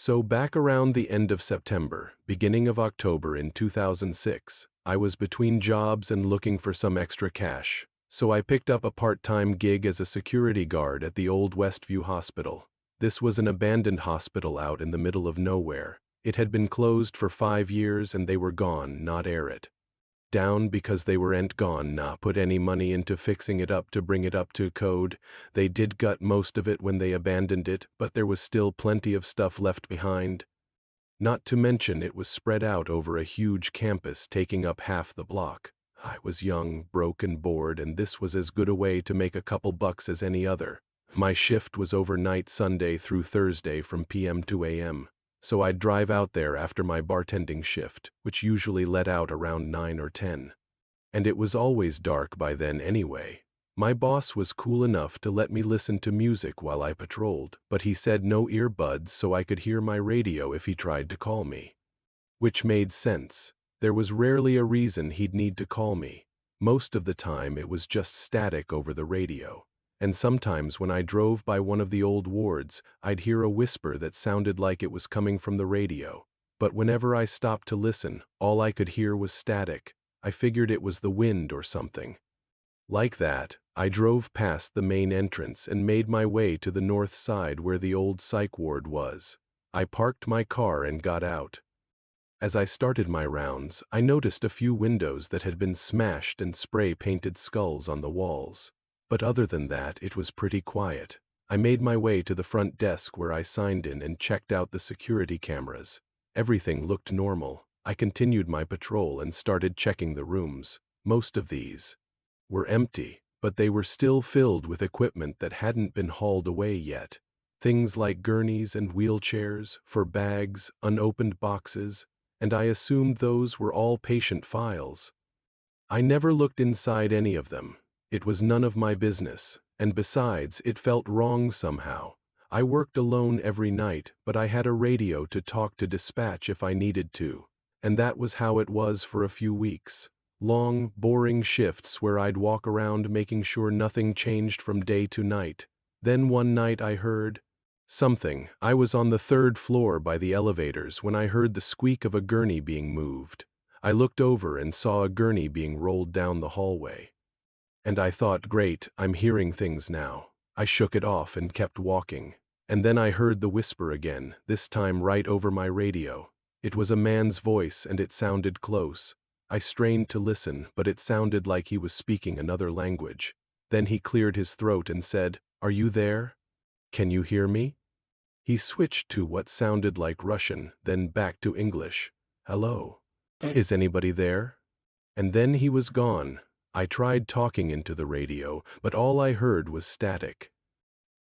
So back around the end of September, beginning of October in 2006, I was between jobs and looking for some extra cash. So I picked up a part-time gig as a security guard at the old Westview Hospital. This was an abandoned hospital out in the middle of nowhere. It had been closed for 5 years and they were gone, not air it down because they were ain't gone, not put any money into fixing it up to bring it up to code. They did gut most of it when they abandoned it, but there was still plenty of stuff left behind. Not to mention it was spread out over a huge campus taking up half the block. I was young, broke and bored, and this was as good a way to make a couple bucks as any other. My shift was overnight Sunday through Thursday from PM to AM. So I'd drive out there after my bartending shift, which usually let out around 9 or 10. And it was always dark by then anyway. My boss was cool enough to let me listen to music while I patrolled, but he said no earbuds so I could hear my radio if he tried to call me. Which made sense. There was rarely a reason he'd need to call me. Most of the time it was just static over the radio. And sometimes when I drove by one of the old wards, I'd hear a whisper that sounded like it was coming from the radio. But whenever I stopped to listen, all I could hear was static. I figured it was the wind or something. Like that, I drove past the main entrance and made my way to the north side where the old psych ward was. I parked my car and got out. As I started my rounds, I noticed a few windows that had been smashed and spray-painted skulls on the walls. But other than that, it was pretty quiet. I made my way to the front desk where I signed in and checked out the security cameras. Everything looked normal. I continued my patrol and started checking the rooms. Most of these were empty, but they were still filled with equipment that hadn't been hauled away yet. Things like gurneys and wheelchairs, for bags, unopened boxes, and I assumed those were all patient files. I never looked inside any of them. It was none of my business, and besides, it felt wrong somehow. I worked alone every night, but I had a radio to talk to dispatch if I needed to. And that was how it was for a few weeks. Long, boring shifts where I'd walk around making sure nothing changed from day to night. Then one night I heard something. I was on the 3rd floor by the elevators when I heard the squeak of a gurney being moved. I looked over and saw a gurney being rolled down the hallway. And I thought, great, I'm hearing things now. I shook it off and kept walking. And then I heard the whisper again, this time right over my radio. It was a man's voice and it sounded close. I strained to listen, but it sounded like he was speaking another language. Then he cleared his throat and said, "Are you there? Can you hear me?" He switched to what sounded like Russian, then back to English. "Hello? Is anybody there?" And then he was gone. I tried talking into the radio, but all I heard was static.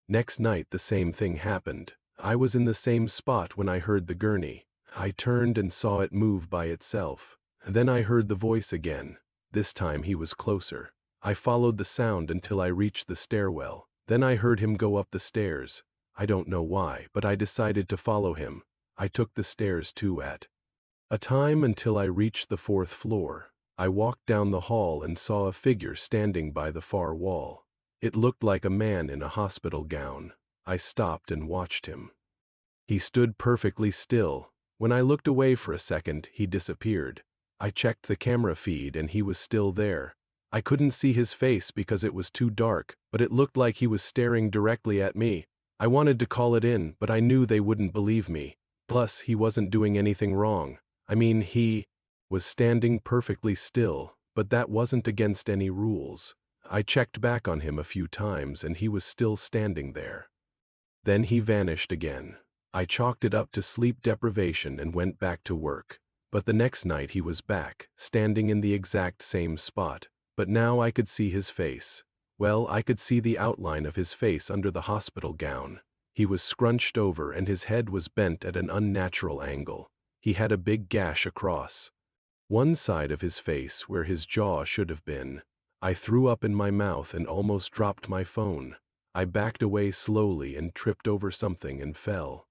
Next night the same thing happened. I was in the same spot when I heard the gurney. I turned and saw it move by itself. Then I heard the voice again. This time he was closer. I followed the sound until I reached the stairwell. Then I heard him go up the stairs. I don't know why, but I decided to follow him. I took the stairs too at a time until I reached the 4th floor. I walked down the hall and saw a figure standing by the far wall. It looked like a man in a hospital gown. I stopped and watched him. He stood perfectly still. When I looked away for a second, he disappeared. I checked the camera feed and he was still there. I couldn't see his face because it was too dark, but it looked like he was staring directly at me. I wanted to call it in, but I knew they wouldn't believe me. Plus, he wasn't doing anything wrong. I mean, he was standing perfectly still, but that wasn't against any rules. I checked back on him a few times and he was still standing there. Then he vanished again. I chalked it up to sleep deprivation and went back to work. But the next night he was back, standing in the exact same spot. But now I could see his face. Well, I could see the outline of his face under the hospital gown. He was scrunched over and his head was bent at an unnatural angle. He had a big gash across one side of his face where his jaw should have been. I threw up in my mouth and almost dropped my phone. I backed away slowly and tripped over something and fell.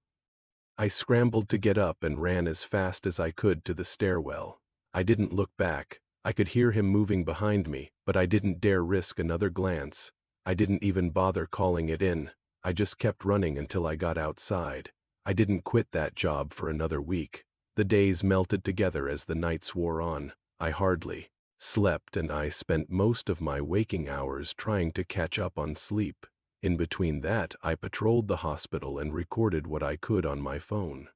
I scrambled to get up and ran as fast as I could to the stairwell. I didn't look back. I could hear him moving behind me, but I didn't dare risk another glance. I didn't even bother calling it in. I just kept running until I got outside. I didn't quit that job for another week. The days melted together as the nights wore on. I hardly slept, and I spent most of my waking hours trying to catch up on sleep. In between that, I patrolled the hospital and recorded what I could on my phone.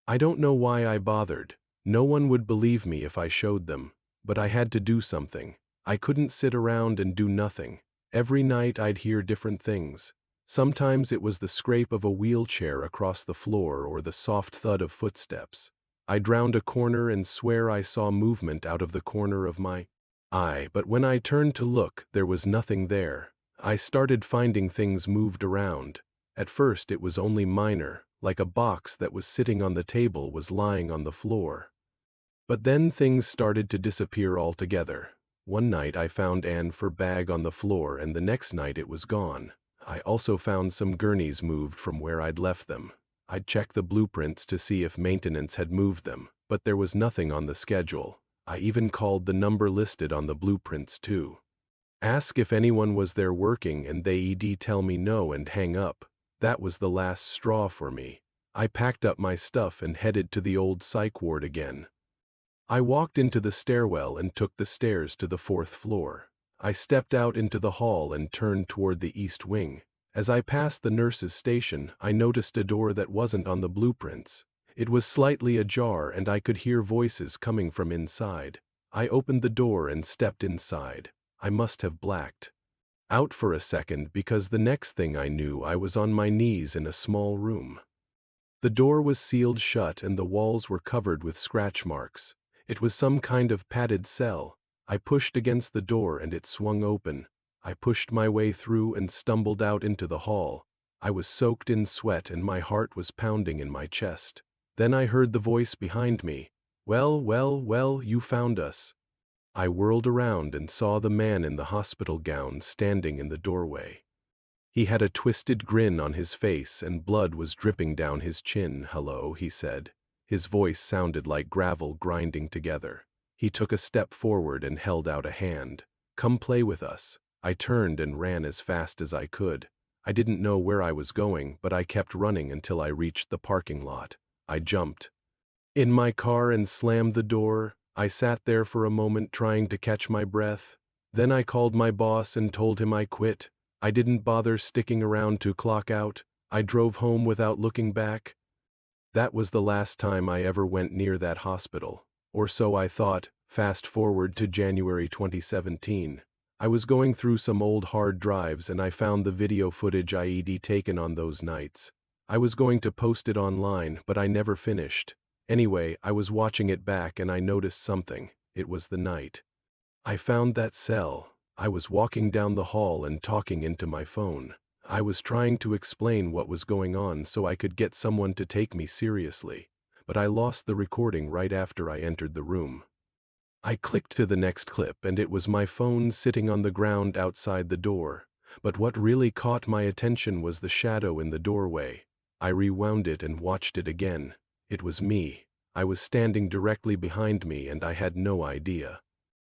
I don't know why I bothered. No one would believe me if I showed them. But I had to do something. I couldn't sit around and do nothing. Every night I'd hear different things. Sometimes it was the scrape of a wheelchair across the floor or the soft thud of footsteps. I'd round a corner and swear I saw movement out of the corner of my eye, but when I turned to look, there was nothing there. I started finding things moved around. At first it was only minor, like a box that was sitting on the table was lying on the floor. But then things started to disappear altogether. One night I found Anne's bag on the floor, and the next night it was gone. I also found some gurneys moved from where I'd left them. I'd checked the blueprints to see if maintenance had moved them, but there was nothing on the schedule. I even called the number listed on the blueprints too. Ask if anyone was there working, and they'd tell me no and hang up. That was the last straw for me. I packed up my stuff and headed to the old psych ward again. I walked into the stairwell and took the stairs to the 4th floor. I stepped out into the hall and turned toward the east wing. As I passed the nurse's station, I noticed a door that wasn't on the blueprints. It was slightly ajar, and I could hear voices coming from inside. I opened the door and stepped inside. I must have blacked out for a second, because the next thing I knew, I was on my knees in a small room. The door was sealed shut and the walls were covered with scratch marks. It was some kind of padded cell. I pushed against the door and it swung open. I pushed my way through and stumbled out into the hall. I was soaked in sweat and my heart was pounding in my chest. Then I heard the voice behind me. "Well, well, well, you found us." I whirled around and saw the man in the hospital gown standing in the doorway. He had a twisted grin on his face and blood was dripping down his chin. "Hello," he said. His voice sounded like gravel grinding together. He took a step forward and held out a hand. "Come play with us." I turned and ran as fast as I could. I didn't know where I was going, but I kept running until I reached the parking lot. I jumped in my car and slammed the door. I sat there for a moment trying to catch my breath. Then I called my boss and told him I quit. I didn't bother sticking around to clock out. I drove home without looking back. That was the last time I ever went near that hospital. Or so I thought. Fast forward to January 2017. I was going through some old hard drives and I found the video footage I'd taken on those nights. I was going to post it online, but I never finished. Anyway, I was watching it back and I noticed something. It was the night I found that cell. I was walking down the hall and talking into my phone. I was trying to explain what was going on so I could get someone to take me seriously. But I lost the recording right after I entered the room. I clicked to the next clip and it was my phone sitting on the ground outside the door. But what really caught my attention was the shadow in the doorway. I rewound it and watched it again. It was me. I was standing directly behind me and I had no idea